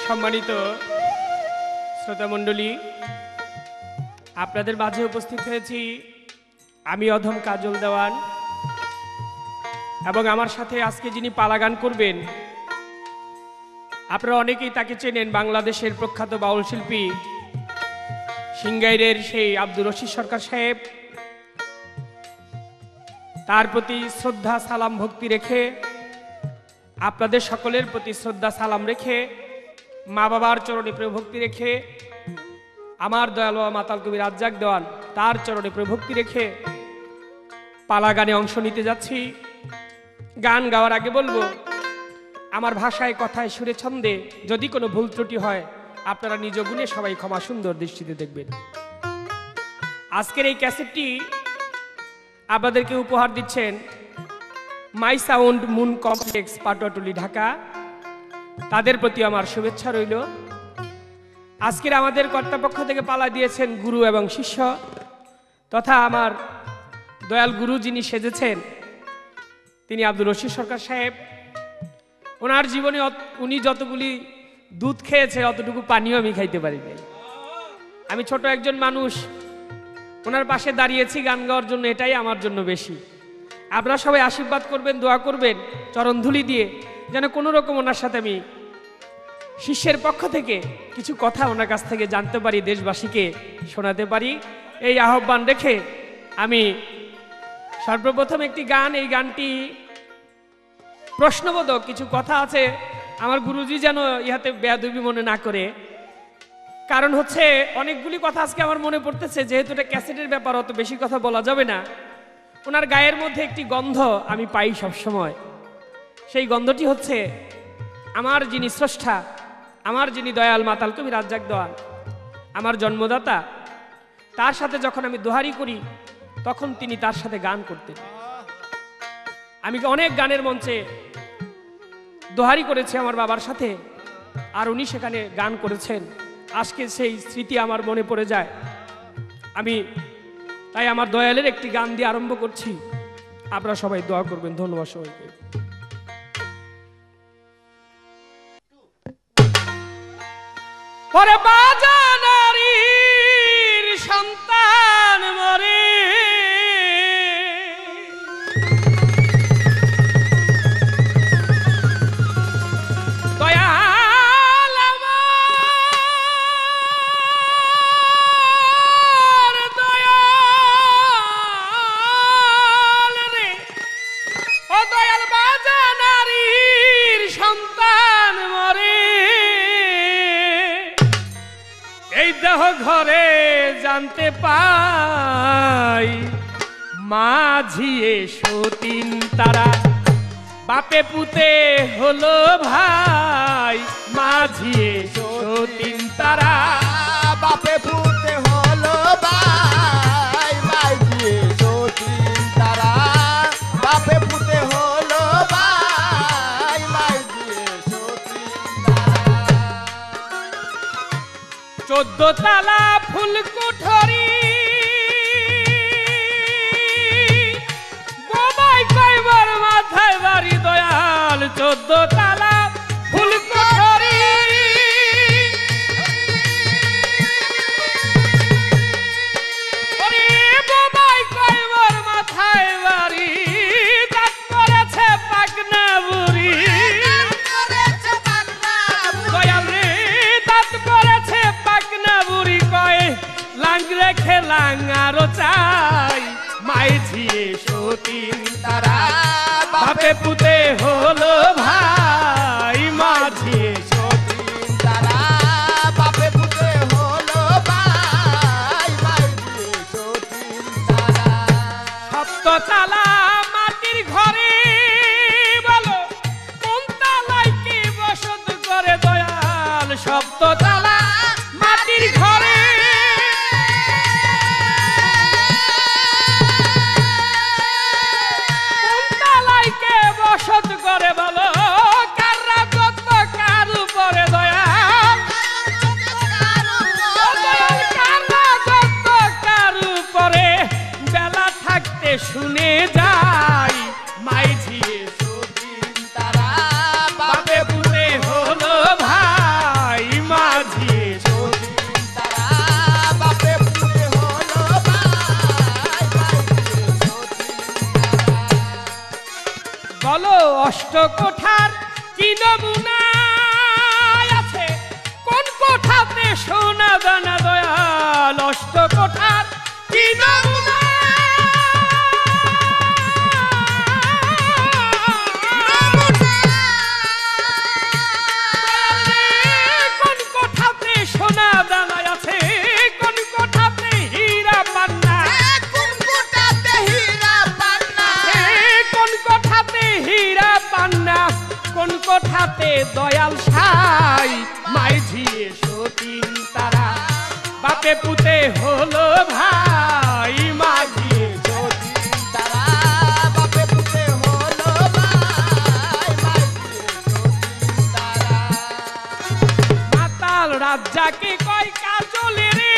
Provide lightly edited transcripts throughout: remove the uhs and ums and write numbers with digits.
সম্মানিত শ্রোতা মণ্ডলী, আপনাদের মাঝে উপস্থিত হয়েছি আমি অধম কাজল দেওয়ান এবং আমার সাথে আজকে যিনি পালা গান করবেন আপনারা অনেকেই তাকে চেনেন, বাংলাদেশের প্রখ্যাত বাউল শিল্পী সিংগাইরের সেই আব্দুর রশিদ সরকার সাহেব। তার প্রতি শ্রদ্ধা সালাম ভক্তি রেখে, আপনাদের সকলের প্রতি শ্রদ্ধা সালাম রেখে, মা বাবার চরণে প্রেম ভক্তি রেখে, আমার দয়াল বাবা মাতাল কবি রাজ্জাক দেওয়ান তার চরণে প্রেম ভক্তি রেখে পালা গানে অংশ নিতে যাচ্ছি। গান গাওয়ার আগে বলবো, আমার ভাষায় কথায় সুরে ছন্দে যদি কোনো ভুল ত্রুটি হয় আপনারা নিজ গুণে সবাই ক্ষমা সুন্দর দৃষ্টিতে দেখবেন। আজকের এই ক্যাসেটটি আপনাদেরকে উপহার দিচ্ছেন my sound moon complex, Patuatuli, Dhaka. তাদের প্রতি আমার শুভেচ্ছা রইল। আজকের আমাদের কর্তৃপক্ষ থেকে পালা দিয়েছেন গুরু এবং শিষ্য তথা আমার দয়াল গুরু যিনি সেজেছেন তিনি আব্দুর রশিদ সরকার সাহেব। ওনার জীবনে উনি যতগুলি দুধ খেয়েছে অতটুকু পানিও আমি খাইতে পারি নাই। আমি ছোট একজন মানুষ, ওনার পাশে দাঁড়িয়েছি গান গাওয়ার জন্য, এটাই আমার জন্য বেশি। আপনারা সবাই আশীর্বাদ করবেন, দোয়া করবেন চরণধুলি দিয়ে, যেন কোনো রকম ওনার সাথে আমি শিষ্যের পক্ষ থেকে কিছু কথা ওনার কাছ থেকে জানতে পারি, দেশবাসীকে শোনাতে পারি। এই আহ্বান রেখে আমি সর্বপ্রথম একটি গান, এই গানটি প্রশ্নবোধক কিছু কথা আছে, আমার গুরুজি যেন ইহাতে বেয়াদবি মনে না করে। কারণ হচ্ছে অনেকগুলি কথা আজকে আমার মনে পড়তেছে, যেহেতু এটা ক্যাসেটের ব্যাপার অত বেশি কথা বলা যাবে না। ওনার গায়ের মধ্যে একটি গন্ধ আমি পাই সবসময়, সেই গন্ধটি হচ্ছে আমার যিনি স্রষ্টা, আমার যিনি দয়াল মাতাল কবি রাজ্জাক দেওয়ান, আমার জন্মদাতা, তার সাথে যখন আমি দোহারি করি তখন তিনি তার সাথে গান করতেন। আমি অনেক গানের মঞ্চে দোহারি করেছি আমার বাবার সাথে, আর উনি সেখানে গান করেছেন। আজকে সেই স্মৃতি আমার মনে পড়ে যায়। আমি তাই আমার দয়ালের একটি গান দিয়ে আরম্ভ করছি, আপনারা সবাই দোয়া করবেন। ধন্যবাদ সবাইকে। ওরে বাজানারীর সন্তান মরে, দয়াল আমার দয়াল রে, ও দয়াল বাজানারীর সন্তান মরে, এই দেহ ঘরে জানতে পাই মাঝিয়ে সতীন তারা, বাপে পুতে হলো ভাই, মাঝিয়ে সতীন তারা, বাপে পুতে হলো ভাই, মাঝিয়ে সতীন তারা, বাপে পুতে হলো ভাই, মাঝিয়ে সতীন তারা। 14 তালা ফুলকুঠরি, বোবাই কয়বার মাথায় বাড়ি দয়াল, 14 তালা ফুলকুঠরি, ওরে বোবাই কয়বার মাথায় বাড়ি, দাঁত করেছে পাকনা বুড়ি, দয়াল রে দাঁত করেছে পাকনা বুড়ি, কয় লাং রেখে লাং আরো চাই, মাইঝিয়ে সতীন তারা, বাপে পুতে হলো ভাই, মাঝিয়ে সতীন তারা, বাপে পুতে হলো ভাই, মাঝিয়ে সতীন তারা। 7 তালা মাটির ঘরে, বলো কোন তালায় কি বসত করে দয়াল, 7 তালা মাটির ঘরে, কোন তালায় কে বসত করে বলো, কার রাজত্ব কার উপরে দয়াল, দয়াল কার রাজত্ব কার উপরে, বেলা থাকতে শুনে যাই, মাইঝিয়ে সতীন তারা, বাপে পুতে হলো ভাই, কোঠার কি নমুনা আছে, কোন কোঠাতে সোনা দানা দয়াল, অষ্ট কোঠার কি নমুনা। কোন কোঠাতে সোনা দানা আছে, কোন কোঠাতে হীরা পান্না, কোন কোঠাতে হীরা পান্না, কোন কোঠাতে হীরা পান্না, কোন কোঠাতে দয়াল সাই, মাইঝিয়ে সতীন তারা, বাপে পুতে হলো ভাই, মাঝিয়ে সতীন তারা বাপে পুতে হলো ভাই, মাঝিয়ে সতীন তারা। মাতাল রাজ্জাকে কয় কাজলে রে,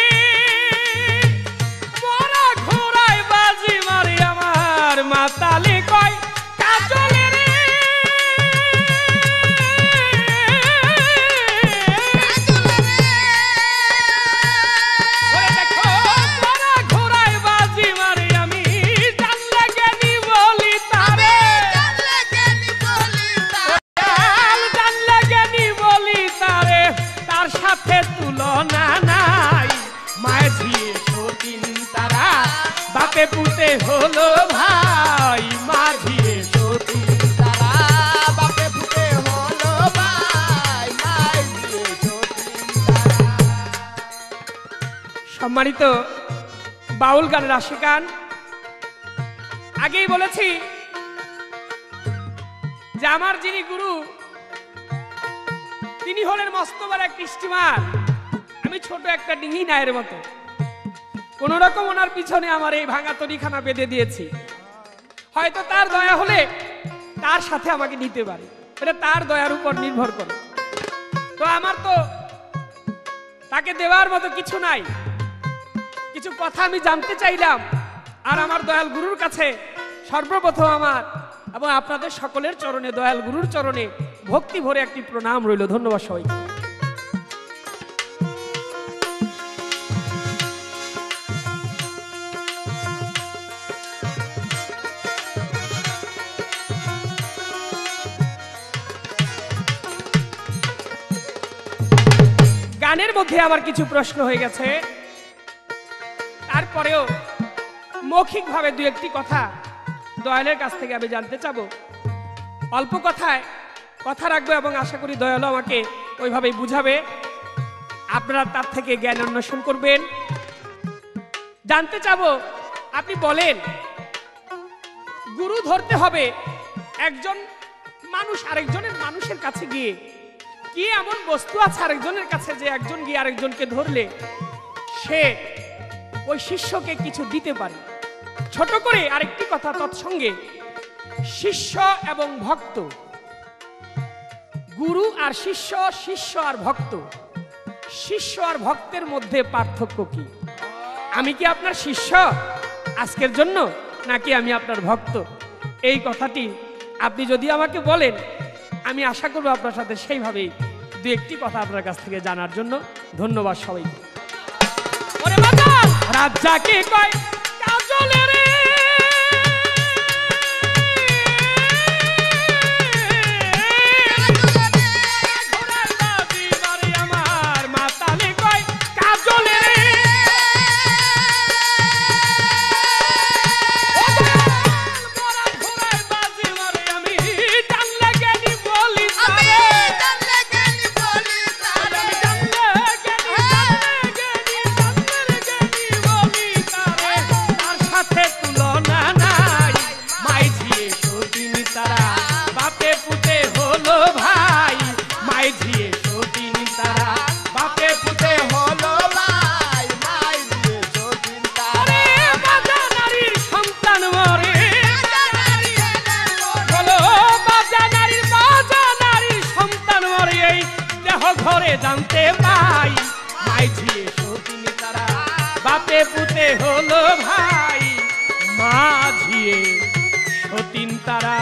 মরা ঘোড়ায় বাজি মারে আমার, মাতালে কয় কাজলে রে। ওরে দেখো মরা ঘোড়ায় বাজি মারে আমি, জানলে জ্ঞানী বলি তারে, জানলে জ্ঞানী বলি তারে, জানলে জ্ঞানী বলি তারে, তার সাথে তুলনা নাই, মাঝিয়ে সতীন তারা, বাপে পুতে হলো ভাই, মাঝিয়ে সতীন তারা বাপে পুতে হলো ভাই, মাঝিয়ে সতীন তারা। সম্মানিত বাউল গানের আশিকান, আগেই বলেছি যে আমার যিনি গুরু তিনি হলেন মস্ত বড় এক স্টিমার, আমি ছোট একটা ডিঙি নায়ের মতো। কোন রকম ওনার পিছনে আমার এই ভাঙা তরিখানা বেঁধে দিয়েছি, হয়তো তার দয়া হলে তার সাথে আমাকে নিতে পারে, এটা তার দয়ার উপর নির্ভর করে। তো আমার তো তাকে দেওয়ার মতো কিছু নাই, কিছু কথা আমি জানতে চাইলাম, আর আমার দয়াল গুরুর কাছে সর্বপ্রথম আমার এবং আপনাদের সকলের চরণে, দয়াল গুরুর চরণে ভক্তি ভরে একটি প্রণাম রইল। ধন্যবাদ সবাইকে। গানের মধ্যে আমার কিছু প্রশ্ন হয়ে গেছে, তারপরেও মৌখিকভাবে দু একটি কথা দয়ালের কাছ থেকে আমি জানতে চাবো। অল্প কথায় কথা রাখবো এবং আশা করি দয়াল আমাকে ওইভাবেই বুঝাবে, আপনারা তার থেকে জ্ঞান অন্বেষণ করবেন। জানতে চাবো, আপনি বলেন গুরু ধরতে হবে একজন মানুষ আরেকজনের মানুষের কাছে গিয়ে, কি এমন বস্তু আছে আরেকজনের কাছে যে একজন গিয়ে আরেকজনকে ধরলে সে ওই শিষ্যকে কিছু দিতে পারে। ছোট করে আরেকটি কথা তৎসঙ্গে, শিষ্য এবং ভক্ত, গুরু আর শিষ্য, শিষ্য আর ভক্ত, শিষ্য আর ভক্তের মধ্যে পার্থক্য কি? আমি কি আপনার শিষ্য আজকের জন্য, নাকি আমি আপনার ভক্ত? এই কথাটি আপনি যদি আমাকে বলেন, আমি আশা করব আপনার সাথে সেইভাবেই দু একটি কথা আপনার কাছ থেকে জানার জন্য। ধন্যবাদ সবাইকে। ওরে বাবা রাজ্জাকে কয় কাজলে রে, ঘোড়ার বাজি মারে আমার, মাতালে কয় কাজলে রে। ঘোড়ার বাজি মারে আমি, জানলে জ্ঞানী বলি তারে, জানলে জ্ঞানী বলি তারে, তার সাথে তুলনা নাই, মাইঝিয়ে সতীন তারা, বাপে পুতে হলো ভাই, মাইঝিয়ে সতীন তারা, বাপে পুতে হলো ভাই, মাঝিয়ে সতীন তারা। হলো বাজা নারীর সন্তান মরে, বলো বাজা নারীর সন্তান মরে, এই দেহ ঘরে জানতে পাই, মাইঝিয়ে সতীন তারা, বাপে পুতে হলো ভাই, মাঝিয়ে সতীন তারা।